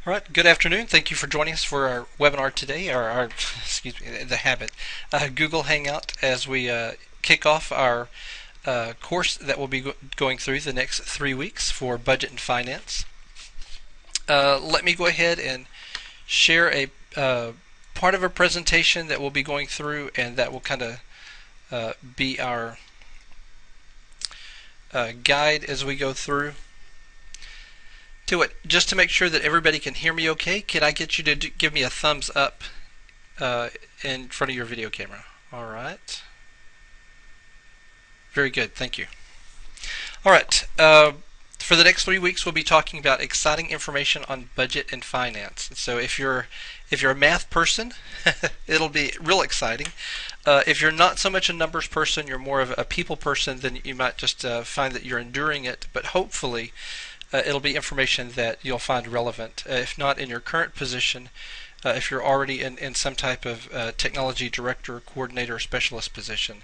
All right, good afternoon. Thank you for joining us for our webinar today, or our excuse me, the habit, Google Hangout, as we kick off our course that we'll be going through the next 3 weeks for budget and finance. Let me go ahead and share a part of a presentation that we'll be going through, and that will kind of be our guide as we go through to it. Just to make sure that everybody can hear me okay, can I get you to give me a thumbs up in front of your video camera? All right. Very good. Thank you. All right. For the next 3 weeks, we'll be talking about exciting information on budget and finance. So if you're a math person, it'll be real exciting. If you're not so much a numbers person, you're more of a people person, then you might just find that you're enduring it. But hopefully, it'll be information that you'll find relevant. If not in your current position, if you're already in some type of technology director, coordinator, or specialist position,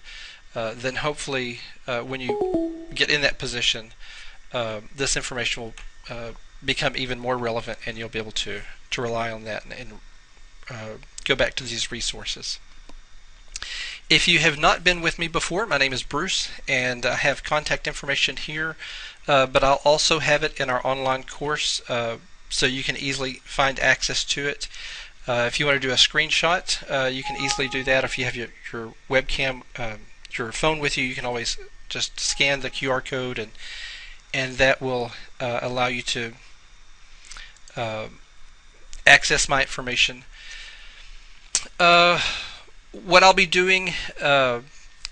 then hopefully when you get in that position, this information will become even more relevant, and you'll be able to rely on that and go back to these resources. If you have not been with me before, my name is Bruce, and I have contact information here, but I'll also have it in our online course, so you can easily find access to it. If you want to do a screenshot, you can easily do that. If you have your webcam, your phone with you, you can always just scan the QR code, and that will allow you to access my information. What I'll be doing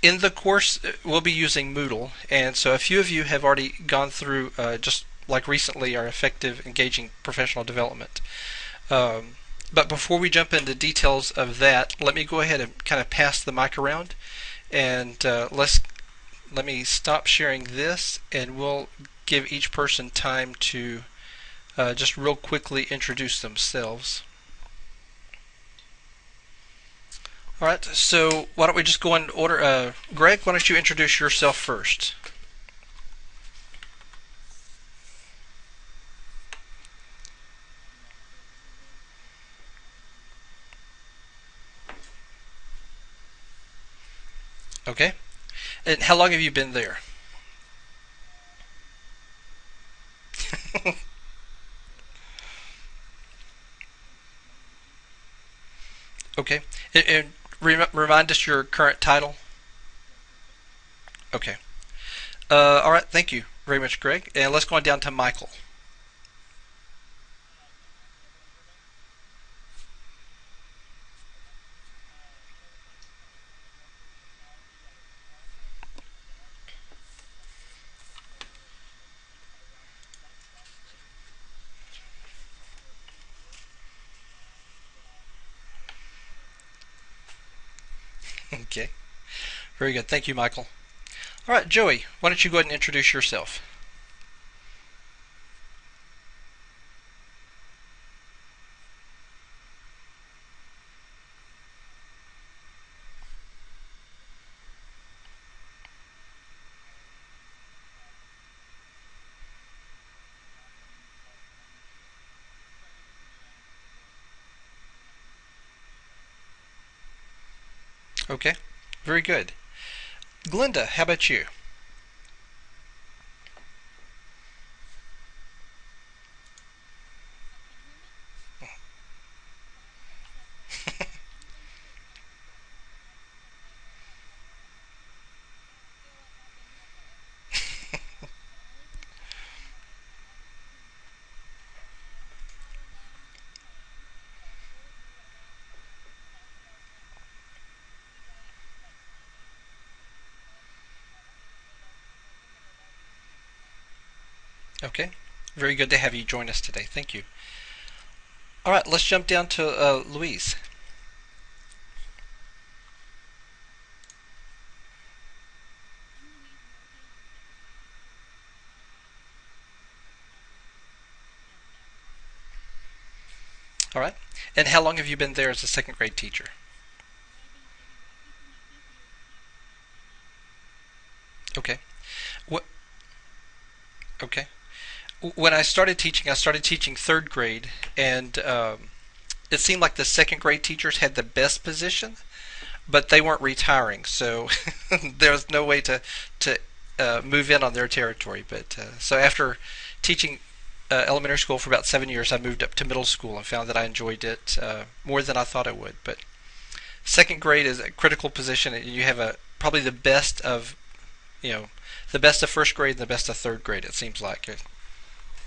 in the course, we'll be using Moodle, and so a few of you have already gone through, just like recently, our effective engaging professional development. But before we jump into details of that, let me go ahead and kind of pass the mic around, and let me stop sharing this, and we'll give each person time to just real quickly introduce themselves. All right, so why don't we just go in order? Greg, why don't you introduce yourself first? Okay. And how long have you been there? Okay. And remind us your current title. Okay. All right. Thank you very much, Greg. And let's go on down to Michael. Okay. Very good. Thank you, Michael. All right, Joey, why don't you go ahead and introduce yourself? Okay. Very good. Glenda, how about you? Okay. Very good to have you join us today. Thank you. All right, let's jump down to Louise. All right. And how long have you been there as a second grade teacher? Okay. What? Okay. when I started teaching third grade, and it seemed like the second grade teachers had the best position, but they weren't retiring, so there was no way to move in on their territory. But so after teaching elementary school for about 7 years, I moved up to middle school and found that I enjoyed it more than I thought I would. But second grade is a critical position, and you have probably the best of the best of first grade and the best of third grade. It seems like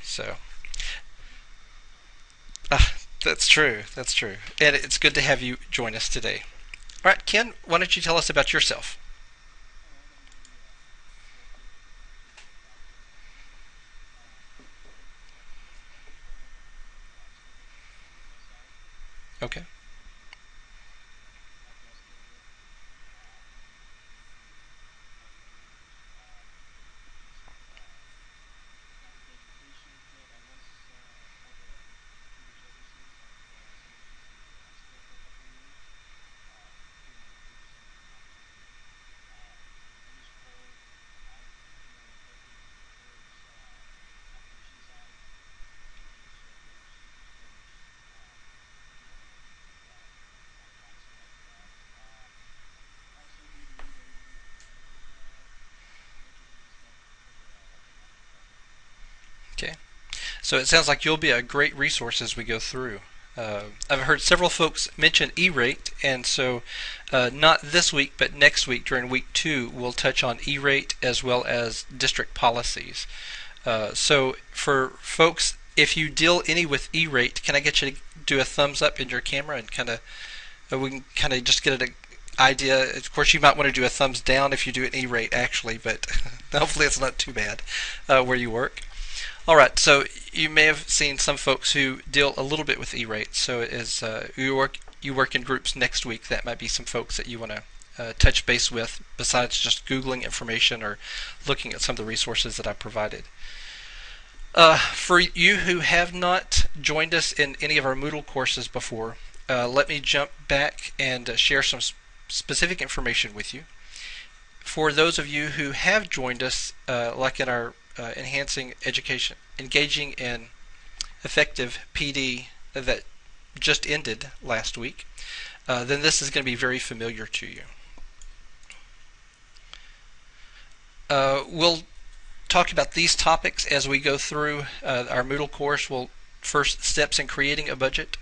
so. That's true. That's true, and it's good to have you join us today. All right, Ken, why don't you tell us about yourself? Okay. Okay. So it sounds like you'll be a great resource as we go through. I've heard several folks mention E-rate, and so not this week, but next week during week 2, we'll touch on E-rate as well as district policies. So for folks, if you deal any with E-rate, can I get you to do a thumbs up in your camera and kind of we can kind of just get an idea. Of course, you might want to do a thumbs down if you do an E-rate actually, but hopefully it's not too bad where you work. All right, so you may have seen some folks who deal a little bit with E-rate. So as you work in groups next week, that might be some folks that you want to touch base with besides just Googling information or looking at some of the resources that I provided. For you who have not joined us in any of our Moodle courses before, let me jump back and share some specific information with you. For those of you who have joined us, like in our Enhancing Education, Engaging in Effective PD that just ended last week, then this is going to be very familiar to you. We'll talk about these topics as we go through our Moodle course. First, steps in creating a budget.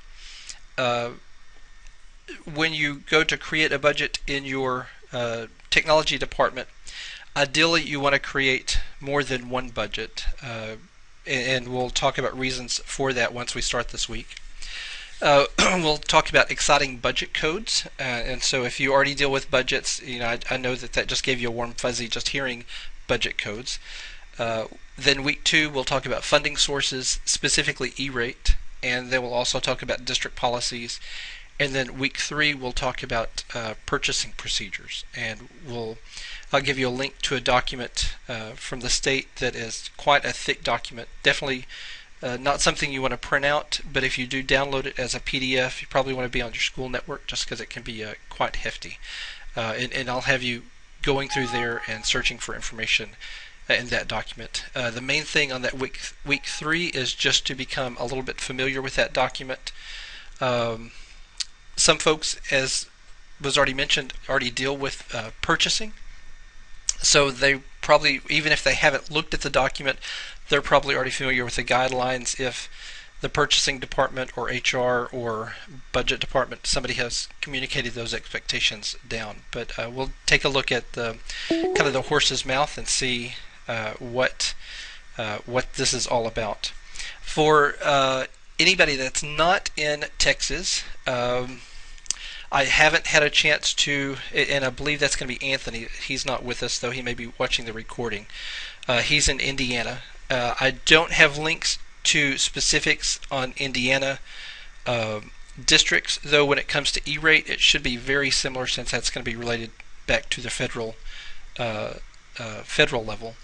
When you go to create a budget in your technology department, ideally you want to create more than one budget, and we'll talk about reasons for that once we start this week. We'll talk about exciting budget codes, and so if you already deal with budgets, I know that just gave you a warm fuzzy just hearing budget codes. Then week 2 we'll talk about funding sources, specifically E-rate, and then we'll also talk about district policies. And then week 3 we'll talk about purchasing procedures, and I'll give you a link to a document from the state that is quite a thick document. Definitely not something you want to print out, but if you do download it as a PDF, you probably want to be on your school network just because it can be quite hefty. And I'll have you going through there and searching for information in that document. The main thing on that week 3 is just to become a little bit familiar with that document. Some folks, as was already mentioned, already deal with purchasing. So they probably, even if they haven't looked at the document, they're probably already familiar with the guidelines if the purchasing department or HR or budget department, somebody has communicated those expectations down. But we'll take a look at the kind of the horse's mouth and see what this is all about. For anybody that's not in Texas, I haven't had a chance to, and I believe that's going to be Anthony. He's not with us, though he may be watching the recording. He's in Indiana. I don't have links to specifics on Indiana districts, though when it comes to E-rate, it should be very similar since that's going to be related back to the federal level.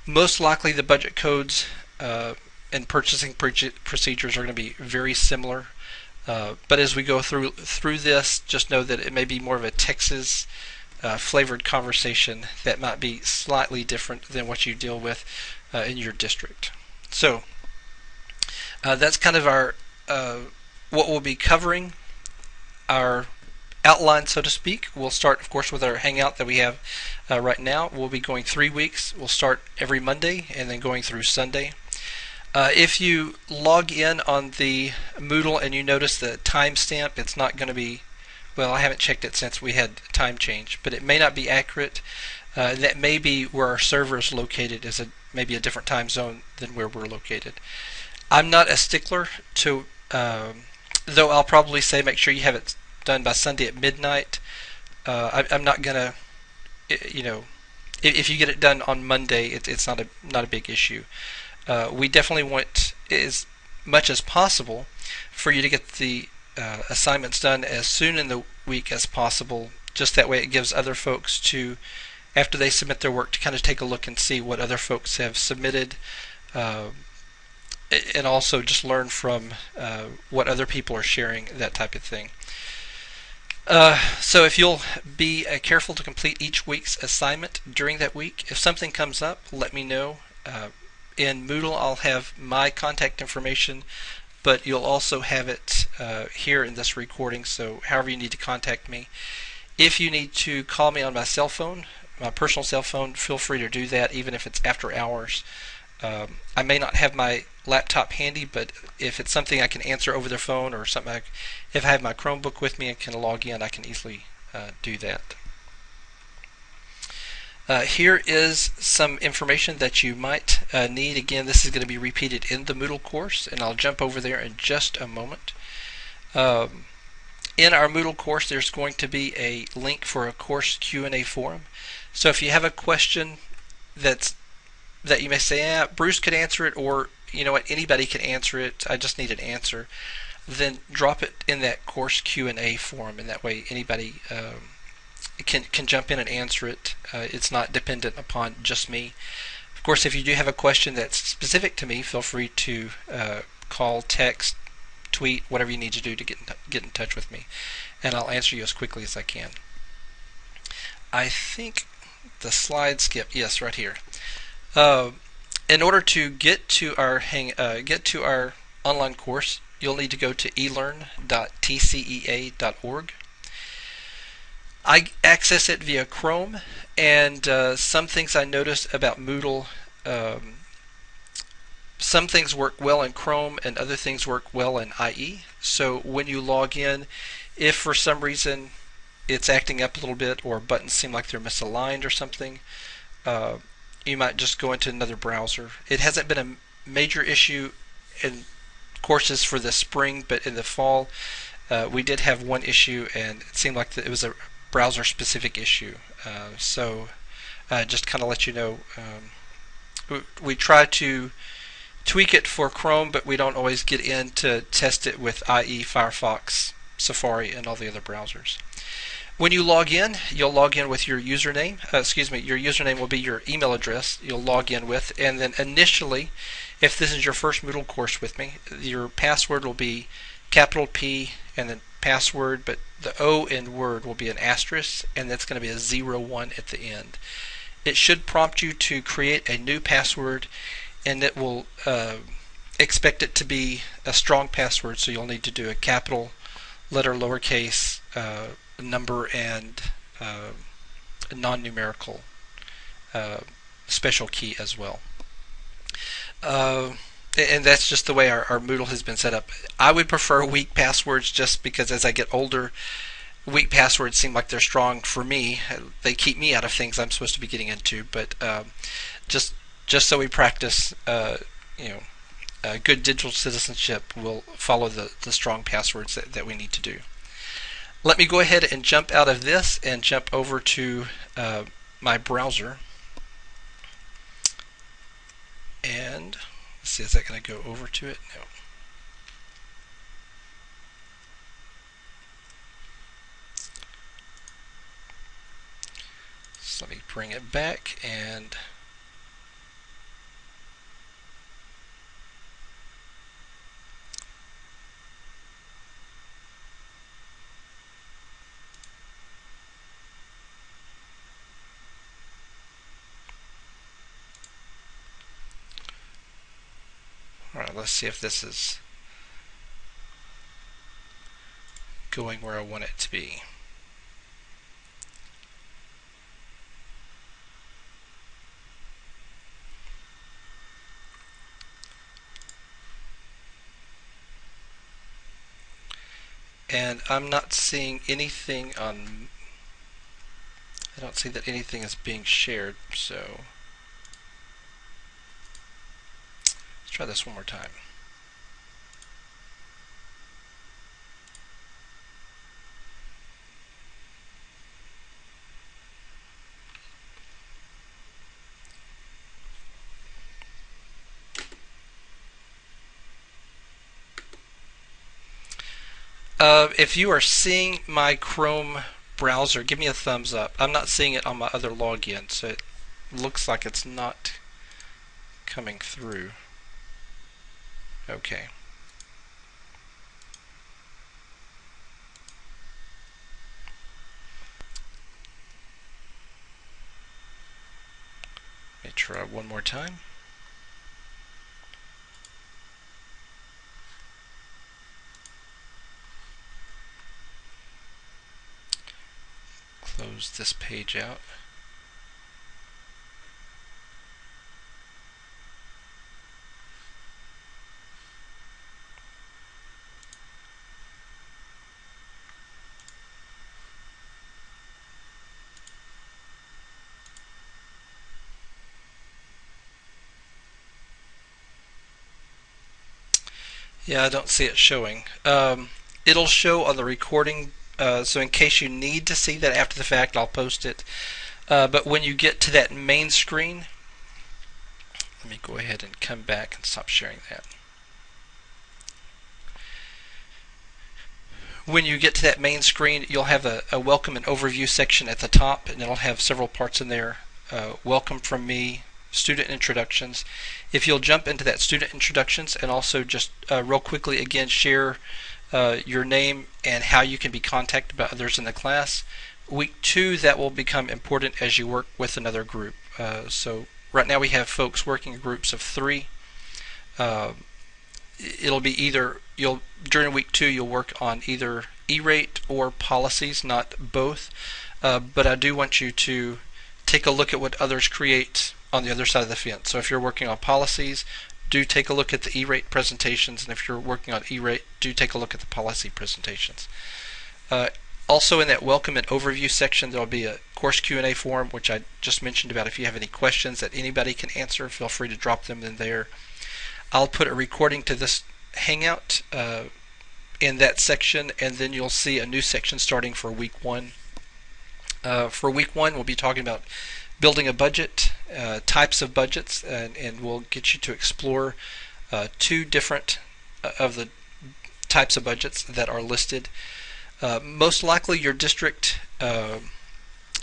Most likely the budget codes and purchasing procedures are going to be very similar. But as we go through this, just know that it may be more of a Texas flavored conversation that might be slightly different than what you deal with in your district. So that's kind of our what we'll be covering, our outline, so to speak. We'll start, of course, with our hangout that we have right now. We'll be going 3 weeks. We'll start every Monday and then going through Sunday. If you log in on the Moodle and you notice the timestamp, it's not going to be, well, I haven't checked it since we had time change, but it may not be accurate. That may be where our server is located, is maybe a different time zone than where we're located. I'm not a stickler to, though I'll probably say make sure you have it done by Sunday at midnight. I'm not gonna, if you get it done on Monday, it's not a big issue. We definitely want, as much as possible, for you to get the assignments done as soon in the week as possible. Just that way, it gives other folks to, after they submit their work, to kind of take a look and see what other folks have submitted. And also just learn from what other people are sharing, that type of thing. So if you'll be careful to complete each week's assignment during that week. If something comes up, let me know. In Moodle, I'll have my contact information, but you'll also have it here in this recording, so however you need to contact me. If you need to call me on my cell phone, my personal cell phone, feel free to do that, even if it's after hours. I may not have my laptop handy, but if it's something I can answer over the phone or something, if I have my Chromebook with me and can log in, I can easily do that. Here is some information that you might need. Again, this is going to be repeated in the Moodle course, and I'll jump over there in just a moment. In our Moodle course, there's going to be a link for a course Q&A forum. So if you have a question that you may say, Bruce could answer it, or you know what, anybody can answer it, I just need an answer, then drop it in that course Q&A forum, and that way anybody can jump in and answer it. It's not dependent upon just me. Of course, if you do have a question that's specific to me, feel free to call, text, tweet, whatever you need to do to get in touch with me, and I'll answer you as quickly as I can. I think the slide skip, yes, right here. In order to get to our online course, you'll need to go to elearn.tcea.org. I access it via Chrome, and some things I noticed about Moodle, some things work well in Chrome and other things work well in IE. So when you log in, if for some reason it's acting up a little bit or buttons seem like they're misaligned or something, you might just go into another browser. It hasn't been a major issue in courses for the spring, but in the fall we did have one issue, and it seemed like it was a browser-specific issue. So just kind of let you know, we try to tweak it for Chrome, but we don't always get in to test it with IE, Firefox, Safari, and all the other browsers. When you log in, you'll log in with your username. Your username will be your email address you'll log in with, and then initially, if this is your first Moodle course with me, your password will be capital P and then password, but the O in word will be an asterisk, and that's going to be a 01 at the end. It should prompt you to create a new password, and it will expect it to be a strong password, so you'll need to do a capital letter, lowercase, number, and a non-numerical special key as well. And that's just the way our Moodle has been set up. I would prefer weak passwords, just because as I get older, weak passwords seem like they're strong for me. They keep me out of things I'm supposed to be getting into. But just so we practice, good digital citizenship, we'll follow the strong passwords that we need to do. Let me go ahead and jump out of this and jump over to my browser. And let's see, is that going to go over to it? No. So let me bring it back and let's see if this is going where I want it to be. And I'm not seeing anything on, I don't see that anything is being shared, so let's try this one more time. If you are seeing my Chrome browser, give me a thumbs up. I'm not seeing it on my other login, so it looks like it's not coming through. Okay. Let me try one more time. Close this page out. Yeah, I don't see it showing. It'll show on the recording, so in case you need to see that after the fact, I'll post it. But when you get to that main screen, let me go ahead and come back and stop sharing that. When you get to that main screen, you'll have a welcome and overview section at the top, and it'll have several parts in there. Welcome from me, student introductions. If you'll jump into that student introductions and also just real quickly again share your name and how you can be contacted by others in the class. Week 2, that will become important as you work with another group. So right now we have folks working in groups of 3. It'll be either during week 2 you'll work on either E-rate or policies, not both. But I do want you to take a look at what others create on the other side of the fence. So if you're working on policies, do take a look at the E-rate presentations, and if you're working on E-rate, do take a look at the policy presentations. Also in that welcome and overview section, there'll be a course Q&A form, which I just mentioned about. If you have any questions that anybody can answer, feel free to drop them in there. I'll put a recording to this hangout in that section, and then you'll see a new section starting for week 1. For week 1, we'll be talking about building a budget, types of budgets, and we'll get you to explore 2 different of the types of budgets that are listed. Most likely your district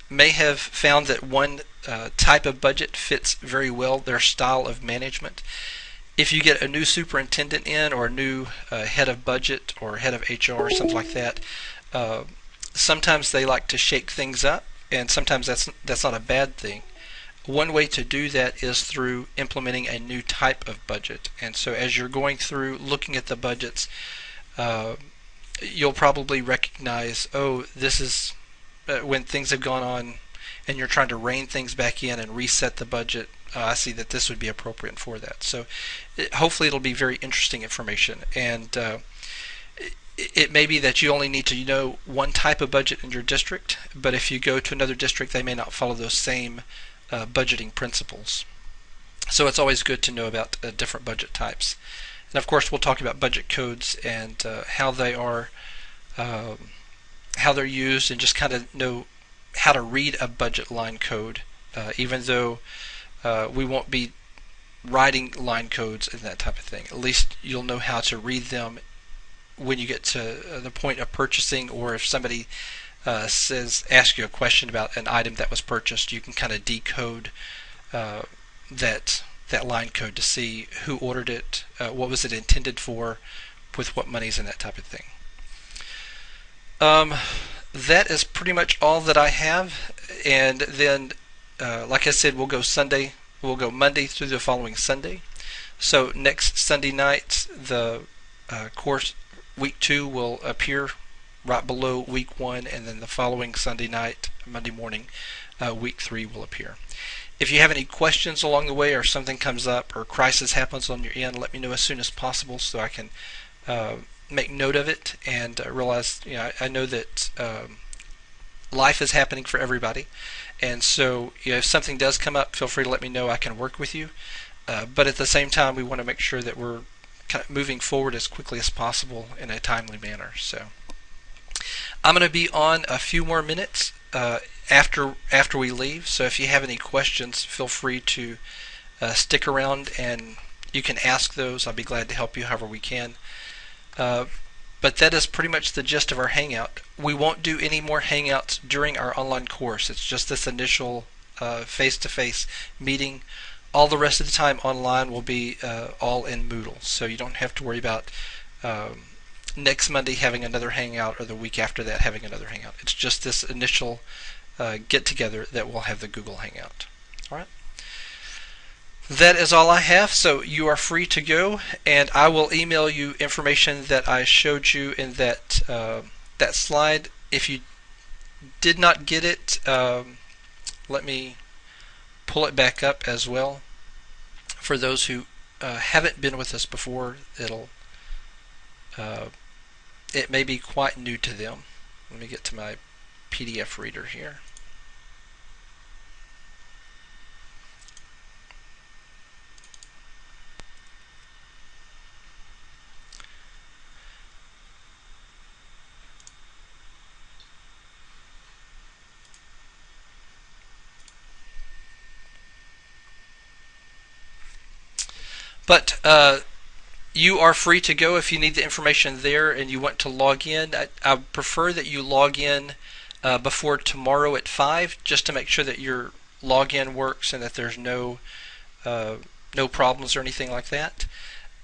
may have found that one type of budget fits very well their style of management. If you get a new superintendent in, or a new head of budget or head of HR or something like that, sometimes they like to shake things up, and sometimes that's not a bad thing. One way to do that is through implementing a new type of budget. And so as you're going through looking at the budgets, you'll probably recognize, oh, this is when things have gone on and you're trying to rein things back in and reset the budget. I see that this would be appropriate for that. So hopefully it'll be very interesting information. And it may be that you only need to know one type of budget in your district, but if you go to another district, they may not follow those same budgeting principles. So it's always good to know about different budget types. And of course, we'll talk about budget codes and how they are, how they're used, and just kind of know how to read a budget line code, even though we won't be writing line codes and that type of thing. At least you'll know how to read them when you get to the point of purchasing, or if somebody asks you a question about an item that was purchased, you can kind of decode that line code to see who ordered it, what was it intended for, with what monies, and that type of thing. That is pretty much all that I have, and then like I said, we'll go Monday through the following Sunday. So next Sunday night, the course week 2 will appear right below week 1, and then the following Sunday night, Monday morning, week 3 will appear. If you have any questions along the way, or something comes up, or crisis happens on your end, let me know as soon as possible so I can make note of it and realize, I know that life is happening for everybody, and so if something does come up, feel free to let me know. I can work with you, but at the same time, we want to make sure that we're kind of moving forward as quickly as possible in a timely manner. So I'm going to be on a few more minutes after we leave, so if you have any questions, feel free to stick around and you can ask those. I'll be glad to help you however we can. But that is pretty much the gist of our Hangout. We won't do any more Hangouts during our online course. It's just this initial face-to-face meeting. All the rest of the time online will be all in Moodle, so you don't have to worry about next Monday having another Hangout or the week after that having another Hangout. It's just this initial get-together that will have the Google Hangout. All right. That is all I have, so you are free to go, and I will email you information that I showed you in that that slide. If you did not get it, let me pull it back up as well. For those who haven't been with us before, it may be quite new to them. Let me get to my PDF reader here. But you are free to go if you need the information there and you want to log in. I prefer that you log in before tomorrow at 5, just to make sure that your login works and that there's no problems or anything like that.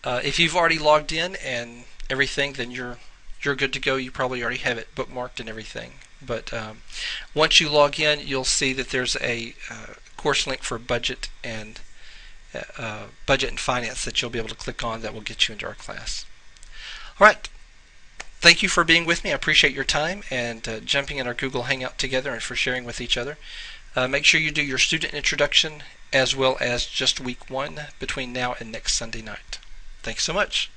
If you've already logged in and everything, then you're good to go. You probably already have it bookmarked and everything. But once you log in, you'll see that there's a course link for budget and finance that you'll be able to click on that will get you into our class. All right. Thank you for being with me. I appreciate your time and jumping in our Google Hangout together and for sharing with each other. Make sure you do your student introduction as well as just week 1 between now and next Sunday night. Thanks so much.